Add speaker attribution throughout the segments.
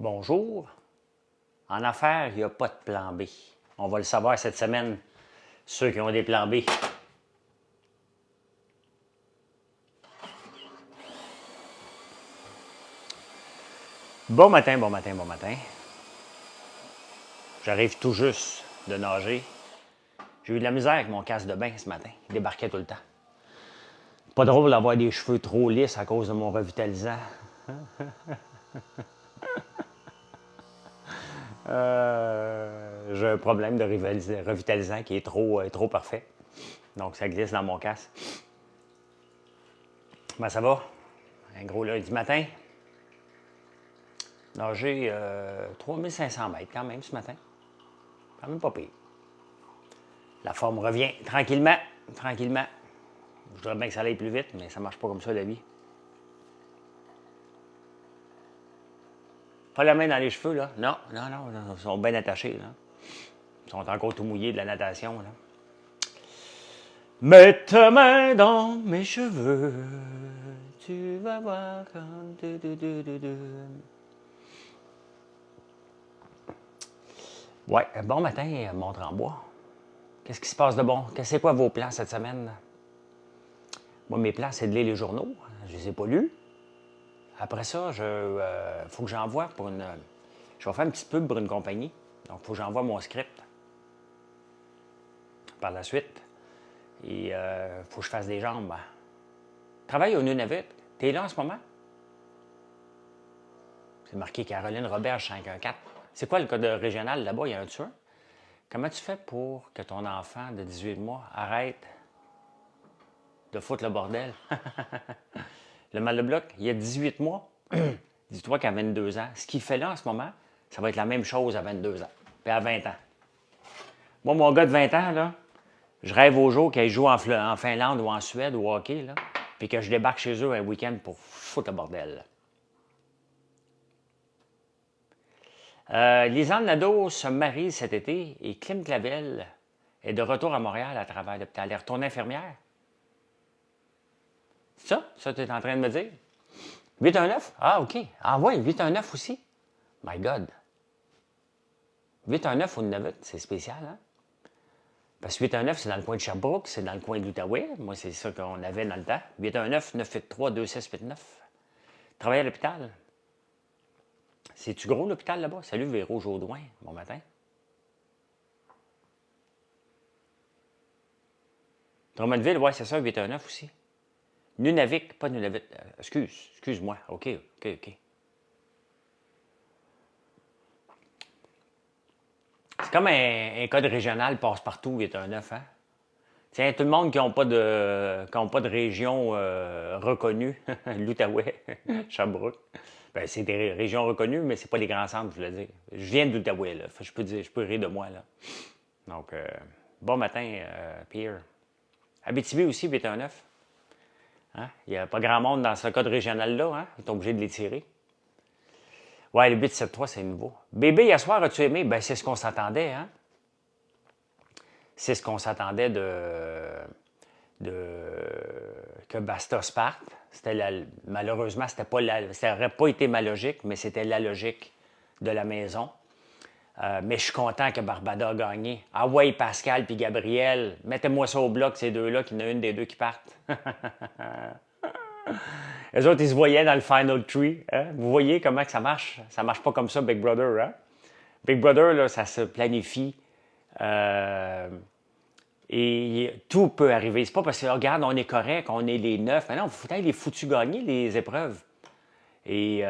Speaker 1: Bonjour. En affaires, il n'y a pas de plan B. On va le savoir cette semaine, ceux qui ont des plans B. Bon matin, bon matin, bon matin. J'arrive tout juste de nager. J'ai eu de la misère avec mon casque de bain ce matin. Il débarquait tout le temps. Pas drôle d'avoir des cheveux trop lisses à cause de mon revitalisant. J'ai un problème de revitalisant qui est trop parfait. Donc, ça glisse dans mon casque. Comment ça va? Un gros lundi matin. Nager 3500 mètres quand même ce matin. Quand même pas pire. La forme revient tranquillement, tranquillement. Je voudrais bien que ça aille plus vite, mais ça marche pas comme ça la vie. Pas la main dans les cheveux, là. Non, non, non, non, ils sont bien attachés, là. Ils sont encore tout mouillés de la natation, là. Mets ta main dans mes cheveux, tu vas voir comme... Ouais, bon matin, Montrembois. Qu'est-ce qui se passe de bon? C'est quoi vos plans cette semaine? Moi, mes plans, c'est de lire les journaux. Je les ai pas lus. Après ça, faut que j'envoie pour une... Je vais faire un petit pub pour une compagnie. Donc, il faut que j'envoie mon script. Par la suite. Et faut que je fasse des jambes. Travaille au Nunavut. T'es là en ce moment? C'est marqué Caroline Roberge 514. C'est quoi le code régional là-bas? Il y a un tueur. Comment tu fais pour que ton enfant de 18 mois arrête de foutre le bordel? Le mal de bloc, il y a 18 mois. Dis-toi qu'à 22 ans, ce qu'il fait là en ce moment, ça va être la même chose à 22 ans. Puis à 20 ans. Moi, mon gars de 20 ans, là, je rêve au jour qu'il joue en Finlande ou en Suède ou au hockey, là, puis que je débarque chez eux un week-end pour foutre le bordel. Lisanne Nadeau se marie cet été et Clem Clavel est de retour à Montréal à travers l'hôpital. Elle est retournée infirmière. C'est ça? Ça, tu es en train de me dire? 819? Ah, OK. Ah oui, 819 aussi. My God. 819 au Nunavut, c'est spécial, hein? Parce que 819, c'est dans le coin de Sherbrooke, c'est dans le coin de l'Outaouais. Moi, c'est ça qu'on avait dans le temps. 819-983-2689. Travailler à l'hôpital. C'est-tu gros, l'hôpital, là-bas? Salut, Véro Jaudoin, bon matin. Drummondville, ouais, c'est ça, 819 aussi. Nunavik, pas Nunavut. Excuse-moi. OK. C'est comme un code régional passe-partout, 819, hein? Tiens, tout le monde qui n'a pas de région reconnue, l'Outaouais, Sherbrooke, ben, c'est des régions reconnues, mais c'est pas des grands centres, je veux dire. Je viens de l'Outaouais, là. Je peux rire de moi, là. Donc, bon matin, Pierre. Abitibi aussi, 819. Hein? Il n'y a pas grand monde dans ce code régional-là, hein? Ils sont obligés de les tirer. Ouais, le 873, c'est nouveau. Bébé, hier soir, as-tu aimé? Ben, c'est ce qu'on s'attendait, hein? C'est ce qu'on s'attendait que Bastos parte. Malheureusement, ça n'aurait pas été ma logique, mais c'était la logique de la maison. Mais je suis content que Barbada a gagné. Ah ouais, Pascal puis Gabriel, mettez-moi ça au bloc, ces deux-là, qu'il y en a une des deux qui partent. Les autres, ils se voyaient dans le Final Three. Hein? Vous voyez comment que ça marche? Ça marche pas comme ça, Big Brother. Hein? Big Brother, là, ça se planifie. Et tout peut arriver. C'est pas parce que, regarde, on est correct, on est les 9. Mais non, il faut les foutus gagner, les épreuves. Et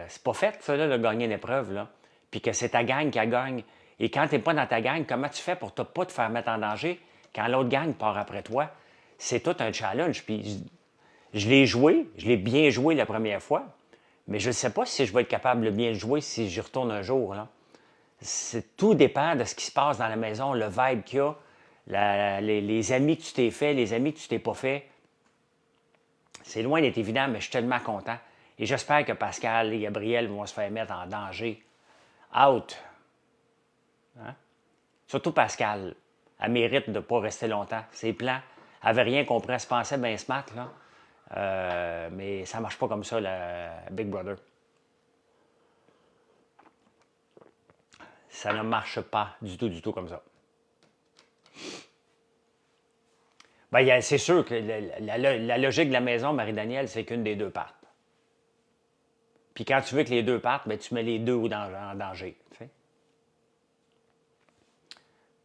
Speaker 1: c'est pas fait, ça, là, de gagner une épreuve. Là. Puis que c'est ta gang qui gagne. Et quand t'es pas dans ta gang, comment tu fais pour ne pas te faire mettre en danger quand l'autre gang part après toi? C'est tout un challenge. Puis je l'ai joué, je l'ai bien joué la première fois, mais je ne sais pas si je vais être capable de bien le jouer si j'y retourne un jour. Là. Tout dépend de ce qui se passe dans la maison, le vibe qu'il y a, les amis que tu t'es fait, les amis que tu t'es pas fait. C'est loin d'être évident, mais je suis tellement content. Et j'espère que Pascal et Gabriel vont se faire mettre en danger. Out. Hein? Surtout Pascal. Elle mérite de ne pas rester longtemps. Ses plans n'avaient rien compris. Elle se pensait bien smart, là. Mais ça ne marche pas comme ça, le Big Brother. Ça ne marche pas du tout comme ça. Ben, c'est sûr que la logique de la maison, Marie-Danielle, c'est qu'une des deux partes. Puis quand tu veux que les deux partent, ben, tu mets les deux en danger. Tu sais.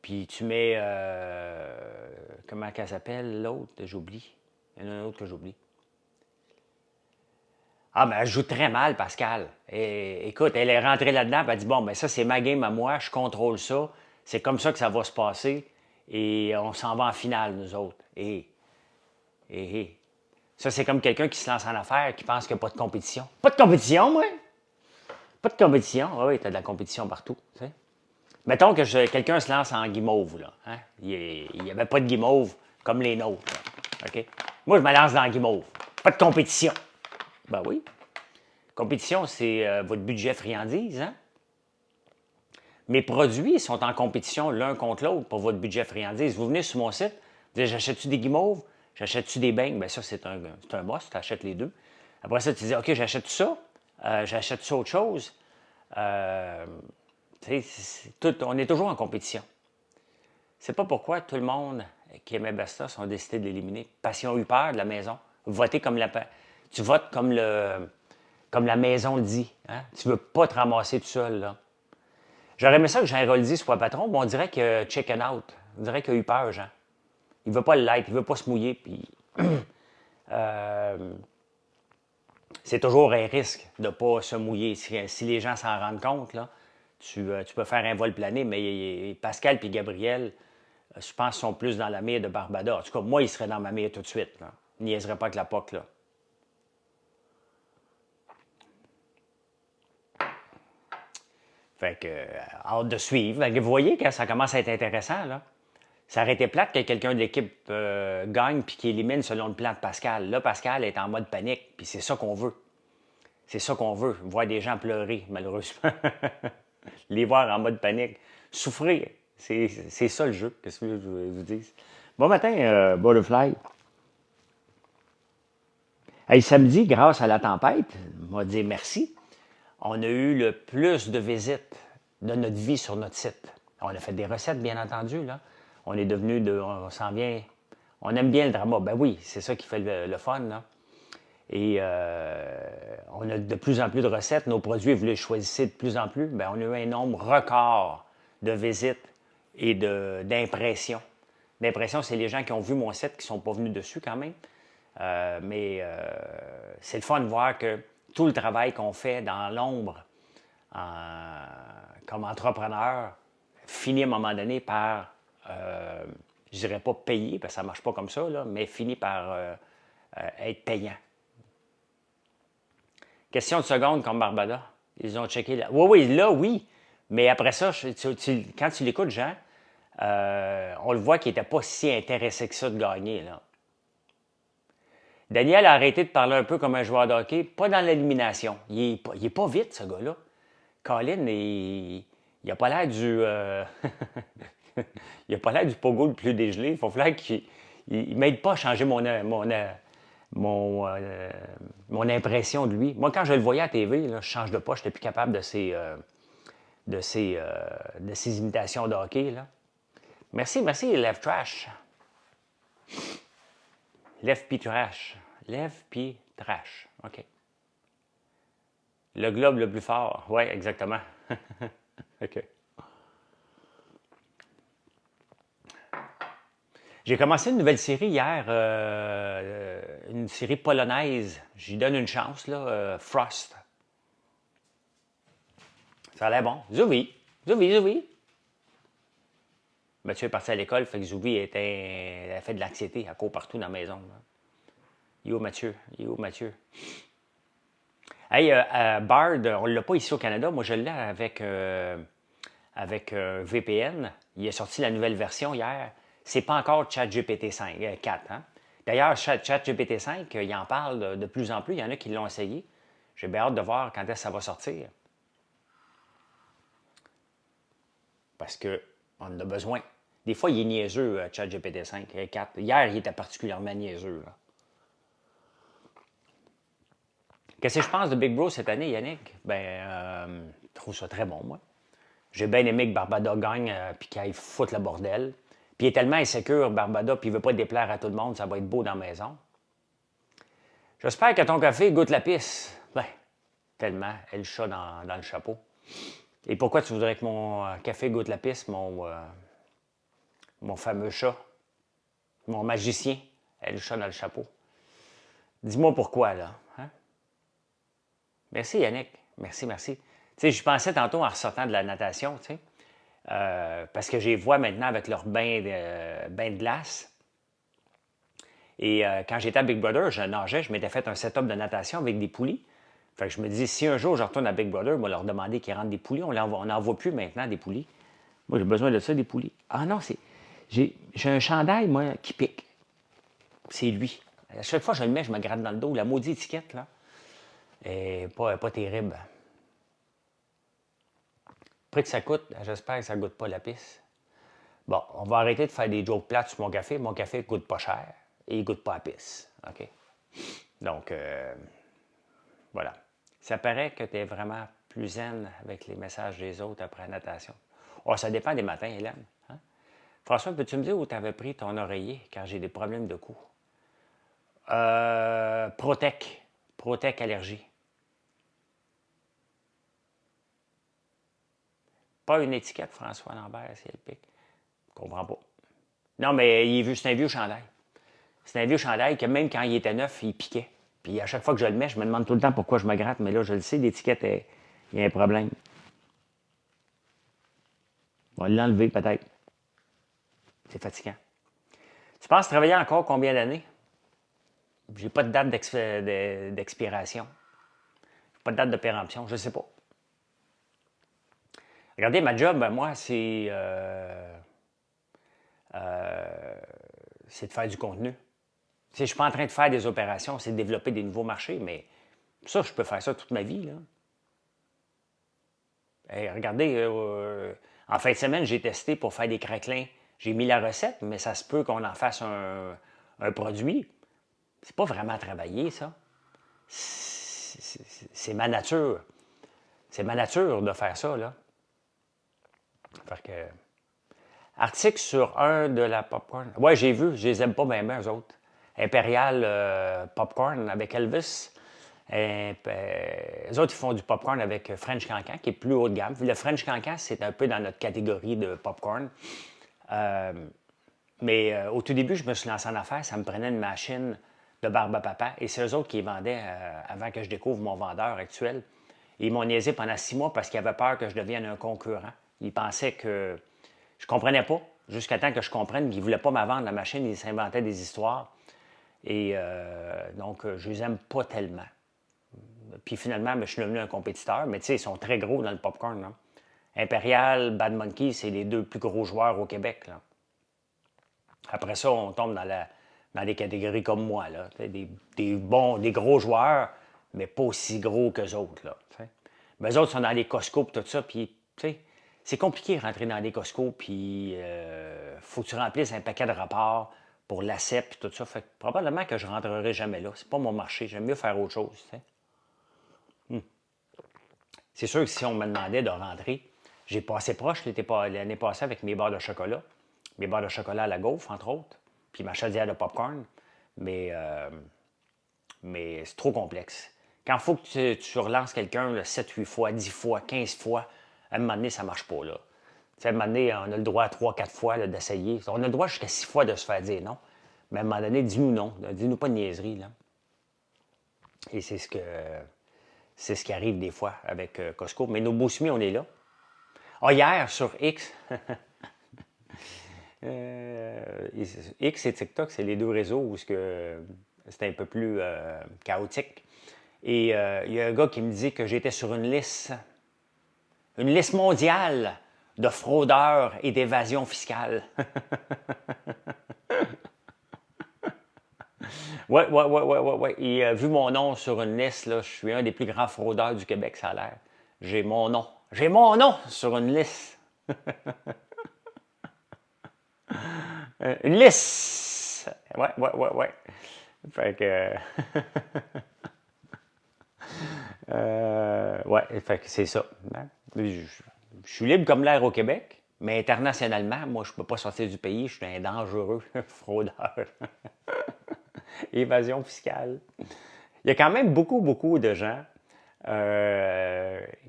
Speaker 1: Puis tu mets, comment qu'elle s'appelle, l'autre, j'oublie. Il y en a un autre que j'oublie. Ah, mais elle joue très mal, Pascal. Et, écoute, elle est rentrée là-dedans, puis elle dit, bon, ben ça, c'est ma game à moi, je contrôle ça, c'est comme ça que ça va se passer, et on s'en va en finale, nous autres. Et. Ça, c'est comme quelqu'un qui se lance en affaires, qui pense qu'il n'y a pas de compétition. Pas de compétition, moi? Pas de compétition? Ah oui, t'as de la compétition partout, tu sais. Mettons que quelqu'un se lance en guimauve, là. Hein? Il n'y avait pas de guimauve comme les nôtres, là. OK? Moi, je me lance dans la guimauve. Pas de compétition. Ben oui. Compétition, c'est votre budget friandise, hein? Mes produits sont en compétition l'un contre l'autre pour votre budget friandise. Vous venez sur mon site, vous dites, j'achète-tu des guimauves? J'achète-tu des beignes? Bien, ça, c'est un must, tu achètes les deux. Après ça, tu dis, OK, j'achète ça, j'achète ça autre chose. On est toujours en compétition. C'est pas pourquoi tout le monde qui aimait Bastos ont décidé de l'éliminer. Parce qu'ils ont eu peur de la maison. Tu votes comme la maison le dit. Hein? Tu veux pas te ramasser tout seul, là. J'aurais aimé ça que Jean Roldi soit patron, mais on dirait que chicken out. On dirait qu'il a eu peur, Jean. Il veut pas l'être, il veut pas se mouiller, puis c'est toujours un risque de ne pas se mouiller. Si les gens s'en rendent compte, là, tu peux faire un vol plané, mais Pascal et Gabriel, je pense, sont plus dans la mire de Barbada. En tout cas, moi, ils seraient dans ma mire tout de suite. Là. Ils niaiseraient pas avec la POC, là. Fait que, hâte de suivre. Vous voyez que ça commence à être intéressant, là. Ça aurait été plate que quelqu'un de l'équipe gagne puis qu'il élimine selon le plan de Pascal. Là, Pascal est en mode panique, puis c'est ça qu'on veut. C'est ça qu'on veut, voir des gens pleurer, malheureusement. Les voir en mode panique. Souffrir, c'est ça le jeu, qu'est-ce que je vous dis. Bon matin, Butterfly. Hey, samedi, grâce à la tempête, on va dire merci, on a eu le plus de visites de notre vie sur notre site. On a fait des recettes, bien entendu, là. On est devenu on s'en vient, on aime bien le drama. Ben oui, c'est ça qui fait le fun, là. Et on a de plus en plus de recettes. Nos produits, vous les choisissez de plus en plus. Bien, on a eu un nombre record de visites et d'impressions. D'impressions, c'est les gens qui ont vu mon site qui ne sont pas venus dessus quand même. Mais c'est le fun de voir que tout le travail qu'on fait dans l'ombre comme entrepreneur finit à un moment donné par, je dirais pas payer, parce que ça ne marche pas comme ça, là, mais finit par être payant. Question de seconde comme Barbada. Ils ont checké là. Oui, oui, là, oui. Mais après ça, quand tu l'écoutes, Jean, on le voit qu'il n'était pas si intéressé que ça de gagner, là. Daniel a arrêté de parler un peu comme un joueur de hockey, pas dans l'élimination. Il est pas vite, ce gars-là. Colin, il n'a pas l'air du... il n'a pas l'air du pogo le plus dégelé. Il faut falloir qu'il ne m'aide pas à changer mon impression de lui. Moi, quand je le voyais à la TV, là, je change de pas, je n'étais plus capable de ses imitations de hockey. Là. Merci, Lève Trash. Lève P Trash. Lève P Trash. OK. Le globe le plus fort. Oui, exactement. OK. J'ai commencé une nouvelle série hier, une série polonaise. J'y donne une chance, là, Frost. Ça a l'air bon. Zouvi. Mathieu est parti à l'école, fait que Zouvi elle a fait de l'anxiété, elle court partout dans la maison. Là. Yo Mathieu. Hey, Bard, on ne l'a pas ici au Canada. Moi, je l'ai avec VPN. Il est sorti la nouvelle version hier. C'est pas encore ChatGPT 4. Hein? D'ailleurs, ChatGPT 5, il en parle de plus en plus. Il y en a qui l'ont essayé. J'ai bien hâte de voir quand est-ce que ça va sortir. Parce qu'on en a besoin. Des fois, il est niaiseux, ChatGPT 5, 4. Hier, il était particulièrement niaiseux. Là. Qu'est-ce que je pense de Big Bro cette année, Yannick? Ben, je trouve ça très bon, moi. J'ai bien aimé que Barbada gagne puis qu'il foute le bordel. Puis il est tellement insécure, Barbada, puis il ne veut pas déplaire à tout le monde, ça va être beau dans la maison. J'espère que ton café goûte la pisse. Ben, tellement, elle le chat dans le chapeau. Et pourquoi tu voudrais que mon café goûte la pisse, mon fameux chat, mon magicien, elle le chat dans le chapeau? Dis-moi pourquoi, là. Hein? Merci, Yannick. Merci, merci. Tu sais, je pensais tantôt en ressortant de la natation, tu sais, parce que je les vois maintenant avec leur bain de glace. Et quand j'étais à Big Brother, je nageais, je m'étais fait un setup de natation avec des poulies. Fait que je me dis, si un jour je retourne à Big Brother, je vais leur demander qu'ils rentrent des poulies. On n'en voit plus maintenant, des poulies. Moi, j'ai besoin de ça, des poulies. Ah non, j'ai un chandail, moi, qui pique. C'est lui. À chaque fois que je le mets, je me gratte dans le dos. La maudite étiquette, là, est pas terrible. Prix que ça coûte, j'espère que ça ne goûte pas la pisse. Bon, on va arrêter de faire des jokes plates sur mon café. Mon café ne coûte pas cher et il ne goûte pas la pisse. OK? Donc, voilà. Ça paraît que tu es vraiment plus zen avec les messages des autres après la natation. Oh, ça dépend des matins, Hélène. Hein? François, peux-tu me dire où tu avais pris ton oreiller car j'ai des problèmes de cou? Protec. Protec allergie. Pas une étiquette, François Lambert, c'est le pic. Je comprends pas. Non, mais c'est un vieux chandail. C'est un vieux chandail que même quand il était neuf, il piquait. Puis à chaque fois que je le mets, je me demande tout le temps pourquoi je me gratte, mais là, je le sais, l'étiquette, il y a un problème. On va l'enlever peut-être. C'est fatigant. Tu penses travailler encore combien d'années? J'ai pas de date d'expiration. Pas de date de péremption, je ne sais pas. Regardez, ma job, moi, c'est de faire du contenu. Tu sais, je ne suis pas en train de faire des opérations, c'est de développer des nouveaux marchés, mais ça, je peux faire ça toute ma vie. Là. Hey, regardez, en fin de semaine, j'ai testé pour faire des craquelins. J'ai mis la recette, mais ça se peut qu'on en fasse un produit. C'est pas vraiment travailler, ça. C'est ma nature. C'est ma nature de faire ça, là. Fait que... Article sur un de la popcorn. Ouais, j'ai vu, je les aime pas bien, eux autres. Impérial Popcorn avec Elvis. Les autres, ils font du popcorn avec French Cancan, qui est plus haut de gamme. Le French Cancan, c'est un peu dans notre catégorie de popcorn. Mais au tout début, je me suis lancé en affaires. Ça me prenait une machine de barbe à papa. Et c'est eux autres qui les vendaient avant que je découvre mon vendeur actuel. Et ils m'ont niaisé pendant 6 mois parce qu'ils avaient peur que je devienne un concurrent. Ils pensaient que je comprenais pas. Jusqu'à temps que je comprenne qu'ils ne voulaient pas me vendre la machine. Ils s'inventaient des histoires. Et donc, je les aime pas tellement. Puis finalement, je suis devenu un compétiteur. Mais tu sais, ils sont très gros dans le popcorn. Là. Impérial, Bad Monkey, c'est les deux plus gros joueurs au Québec. Là. Après ça, on tombe dans des catégories comme moi. Là. Des gros joueurs, mais pas aussi gros qu'eux autres. Là, mais eux autres sont dans les Costco et tout ça. Puis, c'est compliqué de rentrer dans les Costco. Puis, faut que tu remplisses un paquet de rapports pour l'ACEP et tout ça. Fait que probablement que je ne rentrerai jamais là. C'est pas mon marché. J'aime mieux faire autre chose. C'est sûr que si on me demandait de rentrer, j'ai passé proche l'année passée avec mes barres de chocolat. Mes barres de chocolat à la gaufre, entre autres. Puis ma chaudière de popcorn. Mais c'est trop complexe. Quand il faut que tu relances quelqu'un 7-8 fois, 10 fois, 15 fois, à un moment donné, ça ne marche pas. Là. À un moment donné, on a le droit à 3-4 fois là, d'essayer. On a le droit jusqu'à 6 fois de se faire dire non. Mais à un moment donné, dis-nous non. Dis-nous pas de niaiserie. Là. Et c'est ce qui arrive des fois avec Costco. Mais nos Boussumi, on est là. Ah, hier, sur X, X et TikTok, c'est les deux réseaux où c'est un peu plus chaotique. Et il y a un gars qui me dit que j'étais sur une liste mondiale de fraudeurs et d'évasion fiscale. Ouais. Et vu mon nom sur une liste, là, je suis un des plus grands fraudeurs du Québec, ça a l'air. J'ai mon nom. J'ai mon nom sur une liste. Une liste! Ouais. Fait que... ouais, fait que c'est ça. Hein? je suis libre comme l'air au Québec, mais internationalement, moi, je ne peux pas sortir du pays. Je suis un dangereux fraudeur. Évasion fiscale. Il y a quand même beaucoup, beaucoup de gens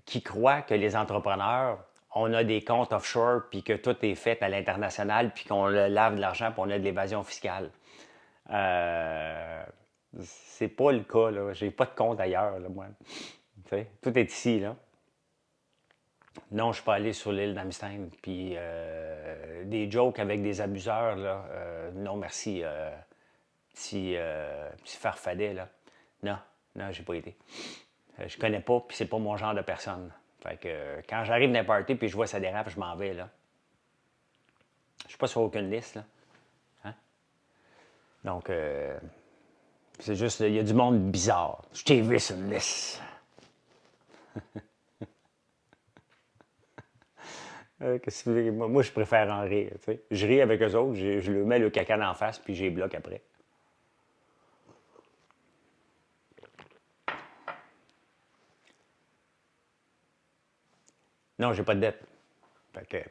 Speaker 1: qui croient que les entrepreneurs, on a des comptes offshore, puis que tout est fait à l'international, puis qu'on lave de l'argent, puis on a de l'évasion fiscale. C'est pas le cas, là. J'ai pas de compte ailleurs, là, moi. T'sais, tout est ici, là. Non, je ne suis pas allé sur l'île d'Amstein. Puis des jokes avec des abuseurs, là. Non, merci. Petit farfadet, là. Non, non, j'ai pas été. Je connais pas, puis c'est pas mon genre de personne. Fait que quand j'arrive d'un party puis je vois ça dérape, je m'en vais, là. Je suis pas sur aucune liste, là. Hein? Donc, c'est juste, il y a du monde bizarre. Je t'ai vu sur une liste. Qu'est-ce que tu veux? Moi, je préfère en rire. Tu sais. Je ris avec eux autres, je leur mets le caca en face, puis je les bloque après. Non, j'ai pas de dette.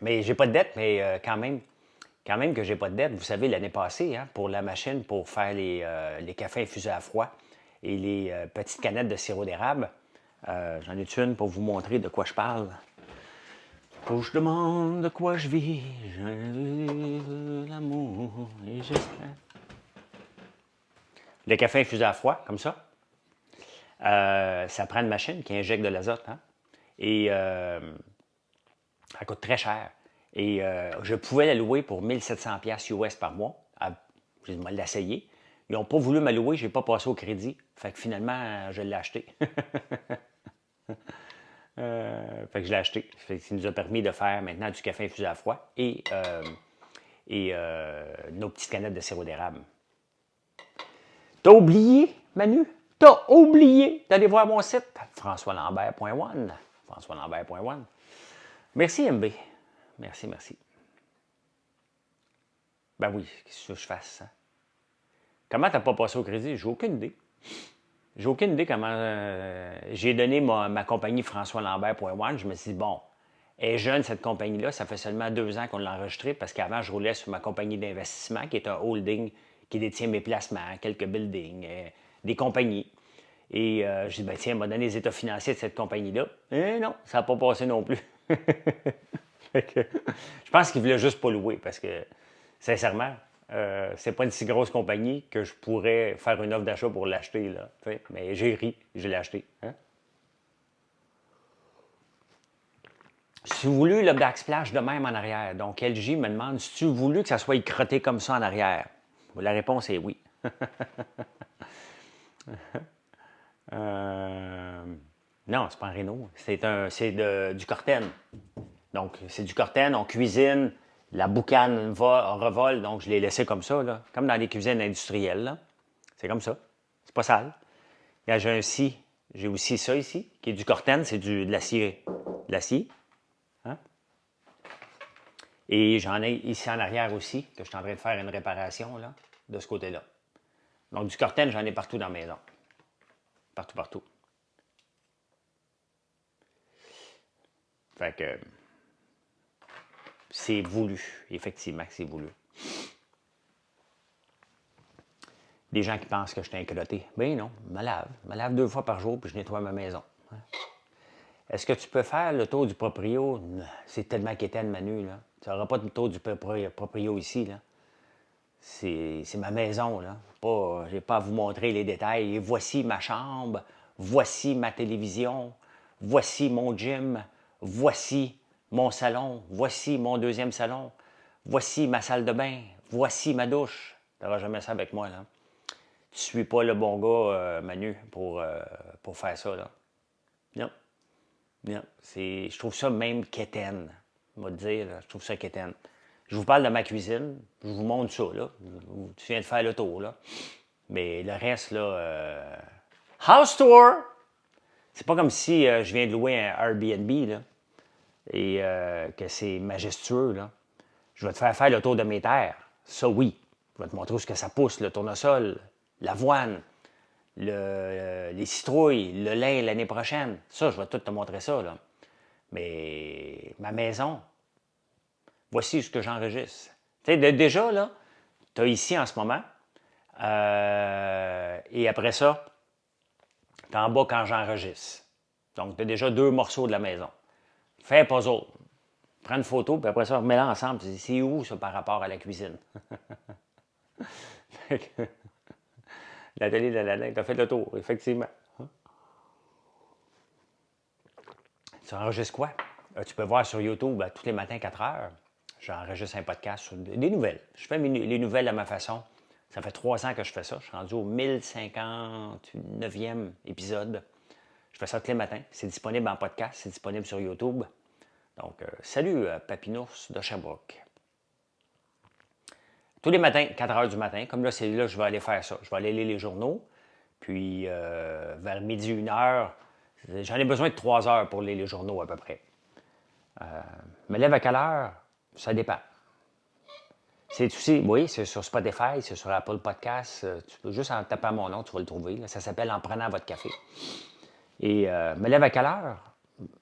Speaker 1: Mais j'ai pas de dette, mais quand même que j'ai pas de dette. Vous savez, l'année passée, hein, pour la machine pour faire les cafés infusés à froid et les petites canettes de sirop d'érable, j'en ai une pour vous montrer de quoi je parle. Faut que je demande de quoi je vis, je l'amour et j'espère. Le café infusé à froid, comme ça, ça prend une machine qui injecte de l'azote, hein? Et ça coûte très cher. Et je pouvais la louer pour 1700$ US par mois. J'ai dit, l'essayer. Ils n'ont pas voulu me louer, je n'ai pas passé au crédit. Fait que finalement, je l'ai acheté. Fait que je l'ai acheté. Fait que ça nous a permis de faire maintenant du café infusé à froid et nos petites canettes de sirop d'érable. T'as oublié, Manu? T'as oublié d'aller voir mon site, françoislambert.one. françoislambert.one. Merci, MB. Merci, merci. Ben oui, qu'est-ce que je fasse? Hein? Comment t'as pas passé au crédit? J'ai aucune idée. J'ai aucune idée comment. J'ai donné ma compagnie françoislambert.one. Je me suis dit, bon, elle est jeune, cette compagnie-là. Ça fait seulement 2 ans qu'on l'a enregistrée parce qu'avant, je roulais sur ma compagnie d'investissement qui est un holding qui détient mes placements, quelques buildings, des compagnies. Et je dis, ben tiens, elle m'a donné les états financiers de cette compagnie-là. Non, ça n'a pas passé non plus. Je pense qu'il voulait juste pas louer parce que, sincèrement, c'est pas une si grosse compagnie que je pourrais faire une offre d'achat pour l'acheter. Là, mais j'ai ri, je l'ai acheté. Hein? Si vous voulez le backsplash de même en arrière, donc LG me demande si tu voulu que ça soit écroté comme ça en arrière. La réponse est oui. Non, c'est pas un Renault. C'est du Corten. Donc, c'est du Corten, on cuisine, la boucane revole, donc je l'ai laissé comme ça, là, comme dans les cuisines industrielles. C'est comme ça. C'est pas sale. Là, j'ai aussi ça ici, qui est du Corten, c'est de l'acier. De l'acier. Hein? Et j'en ai ici en arrière aussi, que je suis en train de faire une réparation, là, de ce côté-là. Donc, du Corten, j'en ai partout dans la maison. Partout, partout. Fait que c'est voulu, effectivement que c'est voulu. Des gens qui pensent que je suis un crotté. Ben non, je me lave 2 fois par jour puis je nettoie ma maison. Est-ce que tu peux faire le tour du proprio? C'est tellement quétaine, Manu, là. Tu n'auras pas de tour du proprio ici, là. C'est ma maison, là. Je n'ai pas à vous montrer les détails. Et voici ma chambre, voici ma télévision, voici mon gym, voici mon salon, voici mon deuxième salon, voici ma salle de bain, voici ma douche. Tu n'auras jamais ça avec moi, là. Tu ne suis pas le bon gars, Manu, pour faire ça, là. Non. Non. Je trouve ça même quétaine. On va te dire, là, je trouve ça quétaine. Je vous parle de ma cuisine, je vous montre ça, là. Tu viens de faire le tour, là. Mais le reste, là, house tour! C'est pas comme si je viens de louer un Airbnb, là, et que c'est majestueux, là. Je vais te faire le tour de mes terres. Ça, oui. Je vais te montrer où ce que ça pousse, le tournesol, l'avoine, les citrouilles, le lin l'année prochaine. Ça, je vais tout te montrer ça, là. Mais ma maison, voici ce que j'enregistre. Tu sais, déjà, là, tu as ici en ce moment, et après ça, tu en bas quand j'enregistre. Donc, tu as déjà 2 morceaux de la maison. Fais un puzzle. Prends une photo, puis après ça, remets-la ensemble. C'est où, ça, par rapport à la cuisine? L'atelier de la laine, tu as fait le tour, effectivement. Tu enregistres quoi? Tu peux voir sur YouTube tous les matins, 4 heures. J'enregistre un podcast sur des nouvelles. Je fais les nouvelles à ma façon. Ça fait 3 ans que je fais ça. Je suis rendu au 1059e épisode. Je fais ça tous les matins. C'est disponible en podcast, c'est disponible sur YouTube. Donc, salut Papinours de Sherbrooke. Tous les matins, 4 heures du matin, comme là, c'est là je vais aller faire ça. Je vais aller lire les journaux. Puis, vers midi, 1 heure, j'en ai besoin de 3 heures pour lire les journaux à peu près. Me lève à quelle heure? Ça dépend. C'est aussi, oui, c'est sur Spotify, c'est sur Apple Podcasts. Tu peux juste en tapant mon nom, tu vas le trouver. Là. Ça s'appelle En prenant votre café. Et me lève à quelle heure?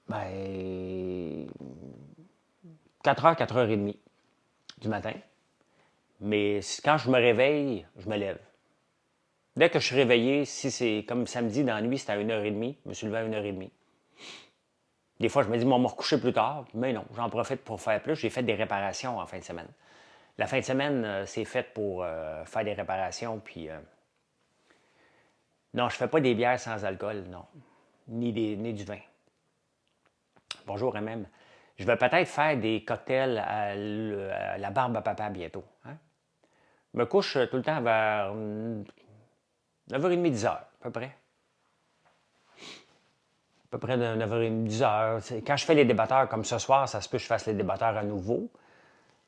Speaker 1: Ben, 4 heures, 4h30 du matin. Mais quand je me réveille, je me lève. Dès que je suis réveillé, si c'est comme samedi dans la nuit, c'était à 1h30, je me suis levé à 1h30. Des fois, je me dis, bon, on va me recoucher plus tard. Mais non, j'en profite pour faire plus. J'ai fait des réparations en fin de semaine. La fin de semaine, c'est fait pour faire des réparations. Puis, non, je ne fais pas des bières sans alcool, non. Ni du vin. Bonjour, même. Je vais peut-être faire des cocktails à la barbe à papa bientôt. Hein? Je me couche tout le temps vers 9h30, 10h, à peu près. À peu près de 9h30, 10h. Quand je fais les débatteurs comme ce soir, ça se peut que je fasse les débatteurs à nouveau.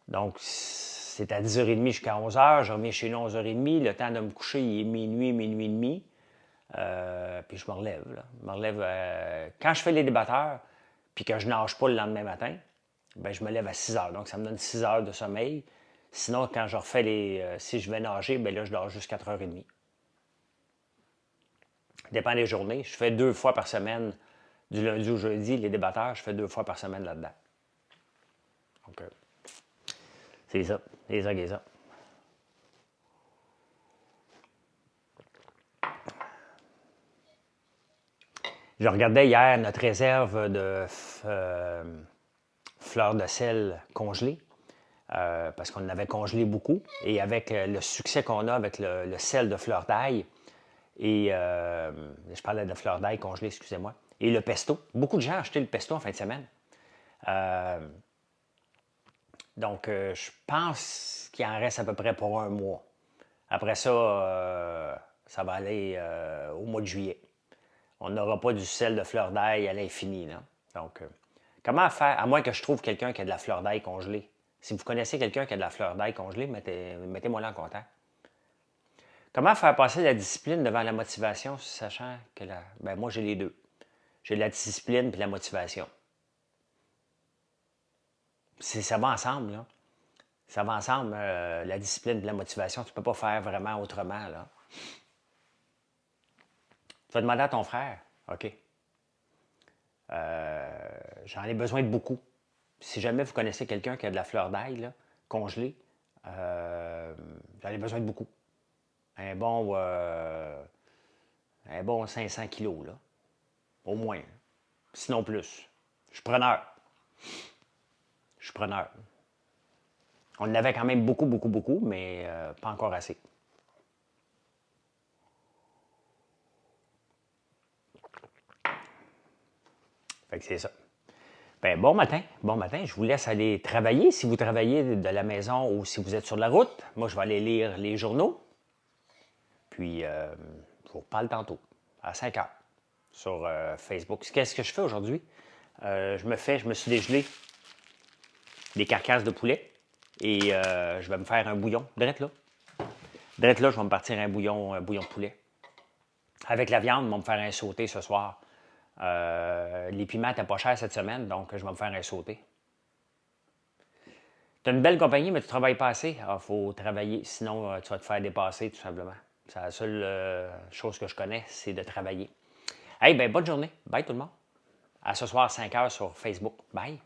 Speaker 1: Donc, c'est à 10h30 jusqu'à 11h. Je reviens chez nous à 11h30. Le temps de me coucher, il est minuit, minuit et demi. Puis je me relève. Là. Je me relève. Quand je fais les débatteurs, puis que je nage pas le lendemain matin, ben je me lève à 6h. Donc, ça me donne 6 heures de sommeil. Sinon, quand je refais si je vais nager, ben là, je dors juste 4h30. Dépend des journées. Je fais 2 fois par semaine, du lundi au jeudi, les débatteurs, je fais 2 fois par semaine là-dedans. Donc, c'est ça. C'est ça. Je regardais hier notre réserve de fleurs de sel congelées, parce qu'on en avait congelé beaucoup. Et avec le succès qu'on a avec le sel de fleur d'ail, et je parlais de fleur d'ail congelée, excusez-moi, et le pesto. Beaucoup de gens ont acheté le pesto en fin de semaine. Donc, je pense qu'il en reste à peu près pour 1 mois. Après ça, ça va aller au mois de juillet. On n'aura pas du sel de fleur d'ail à l'infini. Là. Donc, comment faire, à moins que je trouve quelqu'un qui a de la fleur d'ail congelée. Si vous connaissez quelqu'un qui a de la fleur d'ail congelée, mettez-moi là en contact. Comment faire passer la discipline devant la motivation, sachant que ben moi, j'ai les deux. J'ai la discipline et la motivation. Ça va ensemble, là. Ça va ensemble, la discipline et la motivation. Tu ne peux pas faire vraiment autrement, là. Tu vas demander à ton frère. OK. J'en ai besoin de beaucoup. Si jamais vous connaissez quelqu'un qui a de la fleur d'ail, là, congelée, j'en ai besoin de beaucoup. Un bon 500 kilos, là. Au moins. Sinon plus. Je suis preneur. Je suis preneur. On en avait quand même beaucoup, beaucoup, beaucoup, mais pas encore assez. Fait que c'est ça. Ben, bon matin. Bon matin. Je vous laisse aller travailler si vous travaillez de la maison ou si vous êtes sur la route. Moi, je vais aller lire les journaux. Puis, je vous reparle tantôt, à 5 heures, sur Facebook. Qu'est-ce que je fais aujourd'hui? Je me suis dégelé des carcasses de poulet et je vais me faire un bouillon. Drette là. Drette là, je vais me partir un bouillon de poulet. Avec la viande, je vais me faire un sauté ce soir. Les piments n'étaient pas chers cette semaine, donc je vais me faire un sauté. Tu as une belle compagnie, mais tu ne travailles pas assez. Il faut travailler, sinon tu vas te faire dépasser tout simplement. C'est la seule chose que je connais, c'est de travailler. Hey, ben bonne journée. Bye tout le monde. À ce soir, 5 heures sur Facebook. Bye!